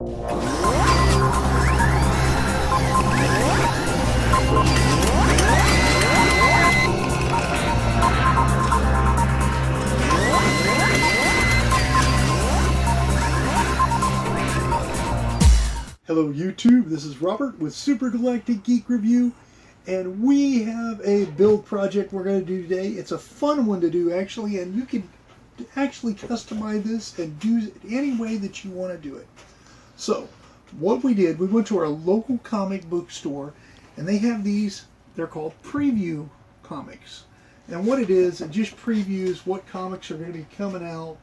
Hello YouTube, this is Robert with Super Galactic Geek Review, and we have a build project we're going to do today. It's a fun one to do actually, and you can actually customize this and do it any way that you want to do it. So what we did, we went to our local comic book store, and they have these, they're called preview comics. And what it is, it just previews what comics are going to be coming out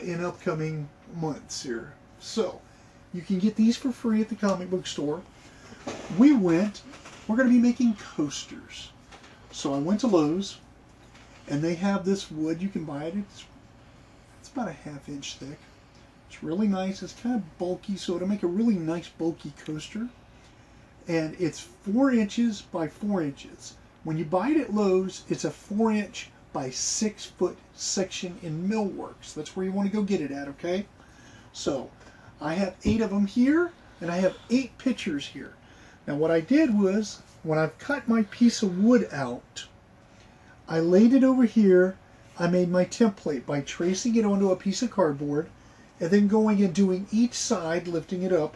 in upcoming months here. So you can get these for free at the comic book store. We're going to be making coasters. So I went to Lowe's, and they have this wood. You can buy it. It's about a ½ inch thick. It's really nice. It's kind of bulky, so it'll make a really nice bulky coaster. And it's 4 inches by 4 inches. When you buy it at Lowe's, it's a 4-inch by 6-foot section in Millworks. That's where you want to go get it at, okay? So I have 8 of them here, and I have 8 pictures here. Now what I did was, when I've cut my piece of wood out, I laid it over here. I made my template by tracing it onto a piece of cardboard, and then going and doing each side, lifting it up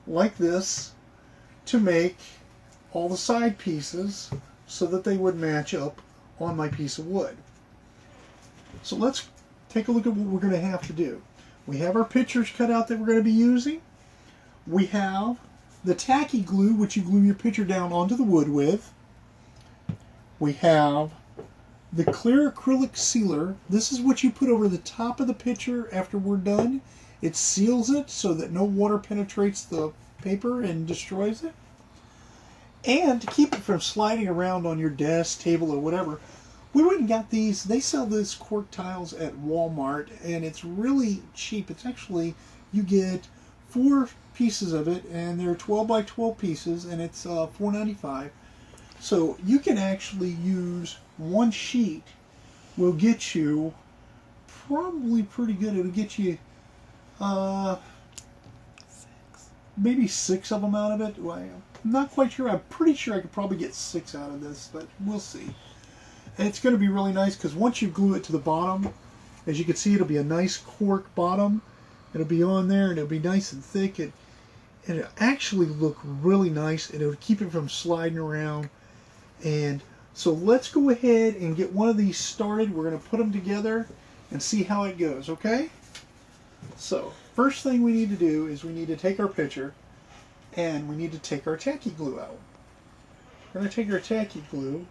like this, to make all the side pieces so that they would match up on my piece of wood. So let's take a look at what we're going to have to do. We have our pictures cut out that we're going to be using. We have the tacky glue, which you glue your picture down onto the wood with. We have the clear acrylic sealer. This is what you put over the top of the picture after we're done. It seals it so that no water penetrates the paper and destroys it. And to keep it from sliding around on your desk, table, or whatever, we went and got these. They sell these cork tiles at Walmart, and it's really cheap. It's actually, you get 4 pieces of it, and they're 12 by 12 pieces, and it's $4.95. So you can actually use 1 sheet. Will get you probably pretty good. It'll get you maybe 6 of them out of it. Well, I'm not quite sure. I'm pretty sure I could probably get 6 out of this, but we'll see. And it's going to be really nice because once you glue it to the bottom, as you can see, it'll be a nice cork bottom. It'll be on there, and it'll be nice and thick, and it'll actually look really nice, and it'll keep it from sliding around. And so let's go ahead and get one of these started. We're going to put them together and see how it goes, okay? So first thing we need to do is we need to take our picture, and we need to take our tacky glue out. We're going to take our tacky glue,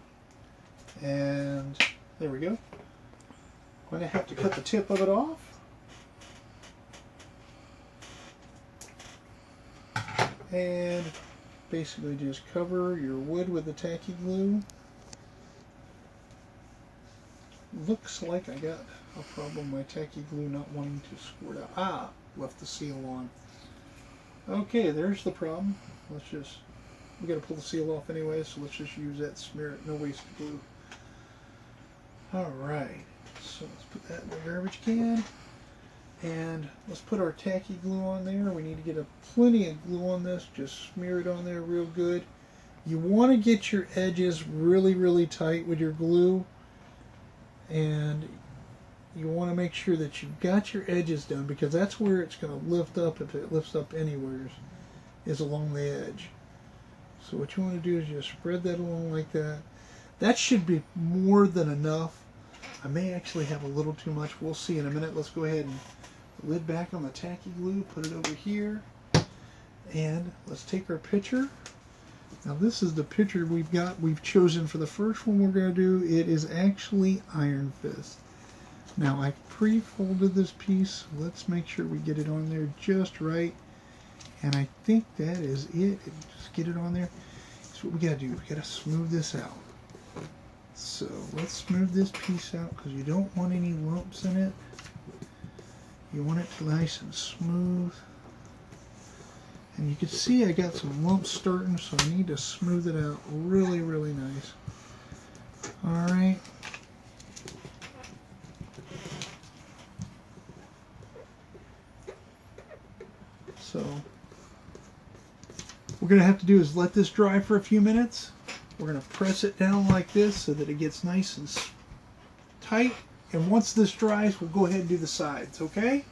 and there we go. I'm going to have to cut the tip of it off. And basically just cover your wood with the tacky glue. Looks like I got a problem with my tacky glue not wanting to squirt out. Ah, left the seal on. Okay, there's the problem. We got to pull the seal off anyway, so let's just use that, smear it, no waste of glue. Alright, so let's put that in the garbage can. And let's put our tacky glue on there. We need to get plenty of glue on this. Just smear it on there real good. You want to get your edges really, really tight with your glue. And you want to make sure that you've got your edges done, because that's where it's going to lift up, if it lifts up anywhere, is along the edge. So what you want to do is just spread that along like that. That should be more than enough. I may actually have a little too much. We'll see in a minute. Let's go ahead and lid back on the tacky glue, put it over here, and let's take our picture. Now this is the picture we've chosen for the first one we're going to do. It is actually Iron Fist. Now I pre-folded this piece. Let's make sure we get it on there just right, and I think that is it. Just get it on there. That's what we got to do. We got to smooth this out. So let's smooth this piece out, because you don't want any lumps in it. You want it nice and smooth. And you can see I got some lumps starting, so I need to smooth it out really, really nice. Alright. So what we're going to have to do is let this dry for a few minutes. We're going to press it down like this so that it gets nice and tight. And once this dries, we'll go ahead and do the sides, okay?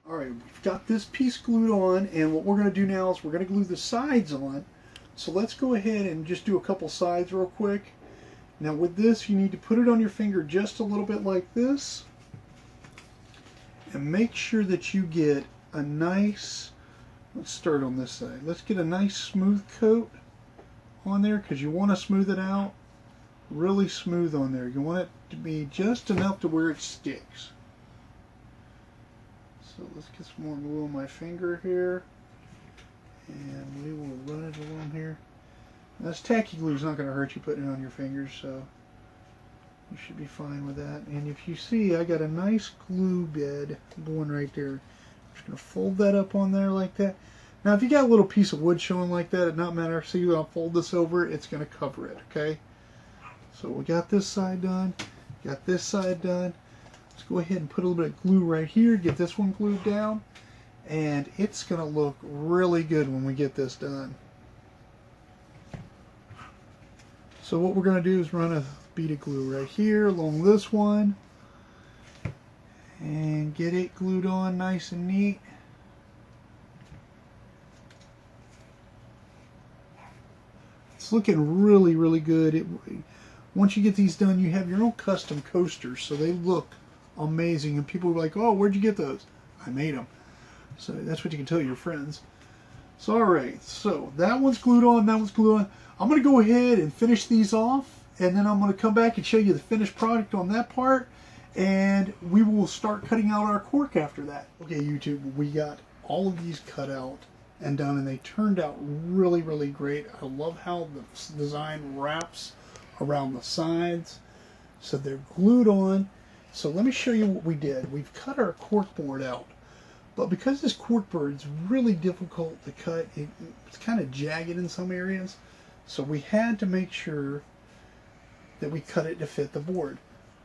Alright, we've got this piece glued on, and what we're going to do now is we're going to glue the sides on. So let's go ahead and just do a couple sides real quick. Now with this, you need to put it on your finger just a little bit like this. And make sure that you get a nice, let's start on this side. Let's get a nice smooth coat on there, because you want to smooth it out really smooth on there. You want it to be just enough to where it sticks. So let's get some more glue on my finger here, and we will run it along here. Now, this tacky glue is not going to hurt you putting it on your fingers, so you should be fine with that. And if you see, I got a nice glue bed going right there. I'm just going to fold that up on there like that. Now if you got a little piece of wood showing like that, it not matter. See, I'll fold this over, it's going to cover it, okay? So we got this side done, got this side done. Let's go ahead and put a little bit of glue right here, get this one glued down, and it's going to look really good when we get this done. So what we're going to do is run a bead of glue right here along this one and get it glued on nice and neat. It's looking really, really good. Once you get these done, you have your own custom coasters, so they look amazing, and people are like, oh, where'd you get those? I made them. So that's what you can tell your friends. So alright, so that one's glued on, that one's glued on. I'm going to go ahead and finish these off, and then I'm going to come back and show you the finished product on that part, and we will start cutting out our cork after that. Okay, YouTube, we got all of these cut out and done, and they turned out really, really great. I love how the design wraps around the sides, so they're glued on. So let me show you what we did. We've cut our cork board out, but because this cork board is really difficult to cut, it's kind of jagged in some areas, so we had to make sure that we cut it to fit the board.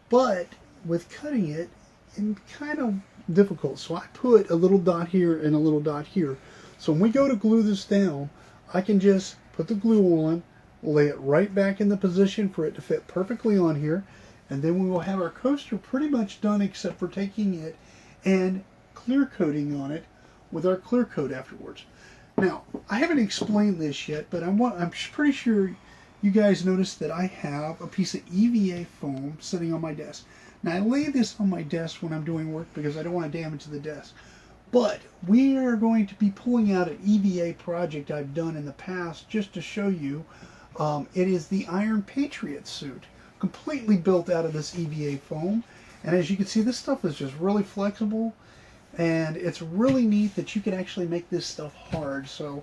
But with cutting it, it's kind of difficult, so I put a little dot here and a little dot here. So when we go to glue this down, I can just put the glue on, lay it right back in the position for it to fit perfectly on here, and then we will have our coaster pretty much done, except for taking it and clear coating on it with our clear coat afterwards. Now, I haven't explained this yet, but I'm pretty sure you guys noticed that I have a piece of EVA foam sitting on my desk. Now, I lay this on my desk when I'm doing work because I don't want to damage the desk. But we are going to be pulling out an EVA project I've done in the past just to show you. It is the Iron Patriot suit, completely built out of this EVA foam. And as you can see, this stuff is just really flexible, and it's really neat that you can actually make this stuff hard. So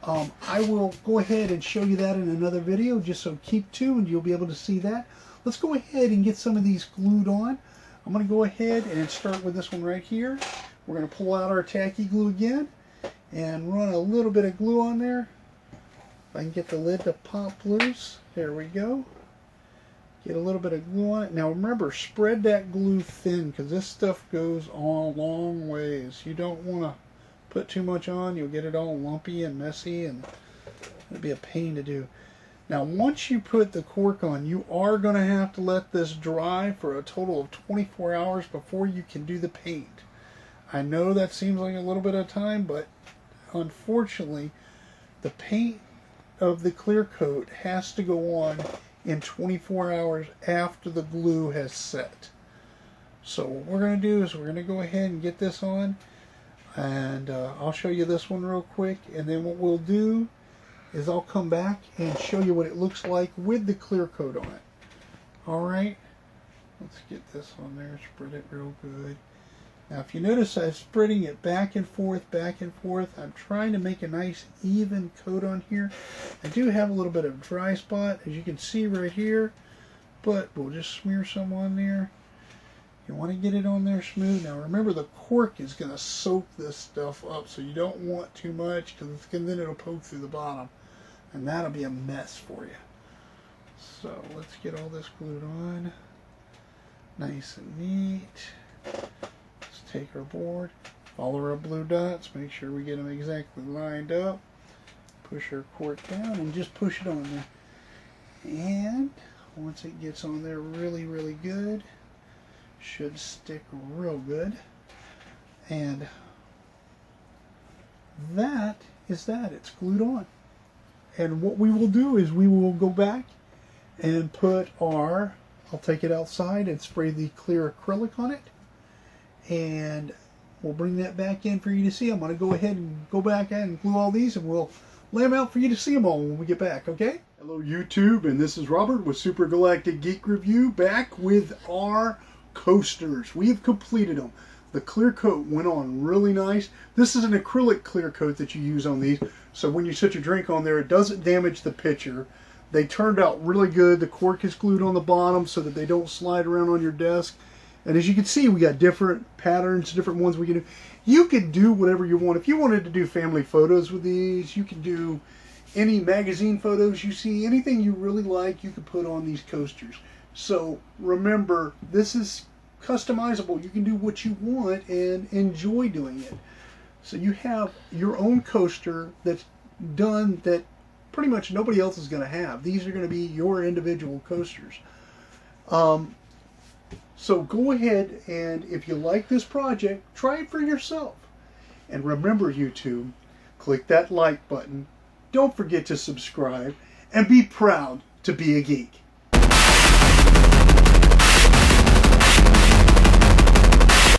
I will go ahead and show you that in another video, just so keep tuned, you'll be able to see that. Let's go ahead and get some of these glued on. I'm going to go ahead and start with this one right here. We're going to pull out our tacky glue again and run a little bit of glue on there. If I can get the lid to pop loose. There we go. Get a little bit of glue on it. Now remember, spread that glue thin, because this stuff goes a long ways. You don't want to put too much on. You'll get it all lumpy and messy, and it'll be a pain to do. Now once you put the cork on, you are going to have to let this dry for a total of 24 hours before you can do the paint. I know that seems like a little bit of time, but unfortunately the paint of the clear coat has to go on in 24 hours after the glue has set. So what we're going to do is we're going to go ahead and get this on, and I'll show you this one real quick, and then what we'll do is I'll come back and show you what it looks like with the clear coat on it. Alright, let's get this on there, spread it real good. Now if you notice, I'm spreading it back and forth, back and forth. I'm trying to make a nice even coat on here. I do have a little bit of dry spot, as you can see right here, but we'll just smear some on there. You want to get it on there smooth. Now remember, the cork is going to soak this stuff up, so you don't want too much, because then it'll poke through the bottom, and that'll be a mess for you. So let's get all this glued on nice and neat. Take our board, Follow our blue dots, make sure we get them exactly lined up. Push our cork down and just push it on there. And once it gets on there really, really good, should stick real good. And that is that. It's glued on. And what we will do is we will go back and put our, I'll take it outside and spray the clear acrylic on it. And we'll bring that back in for you to see. I'm going to go ahead and go back and glue all these, and we'll lay them out for you to see them all when we get back, okay? Hello YouTube, and this is Robert with Super Galactic Geek Review, back with our coasters. We have completed them. The clear coat went on really nice. This is an acrylic clear coat that you use on these, so when you set your drink on there, it doesn't damage the pitcher. They turned out really good. The cork is glued on the bottom so that they don't slide around on your desk. And as you can see, we got different patterns, different ones we can do. You can do whatever you want. If you wanted to do family photos with these, you can do any magazine photos you see, anything you really like, you can put on these coasters. So remember, this is customizable. You can do what you want and enjoy doing it. So you have your own coaster that's done that pretty much nobody else is going to have. These are going to be your individual coasters. So go ahead, and if you like this project, try it for yourself. And remember, YouTube, click that like button. Don't forget to subscribe, and be proud to be a geek.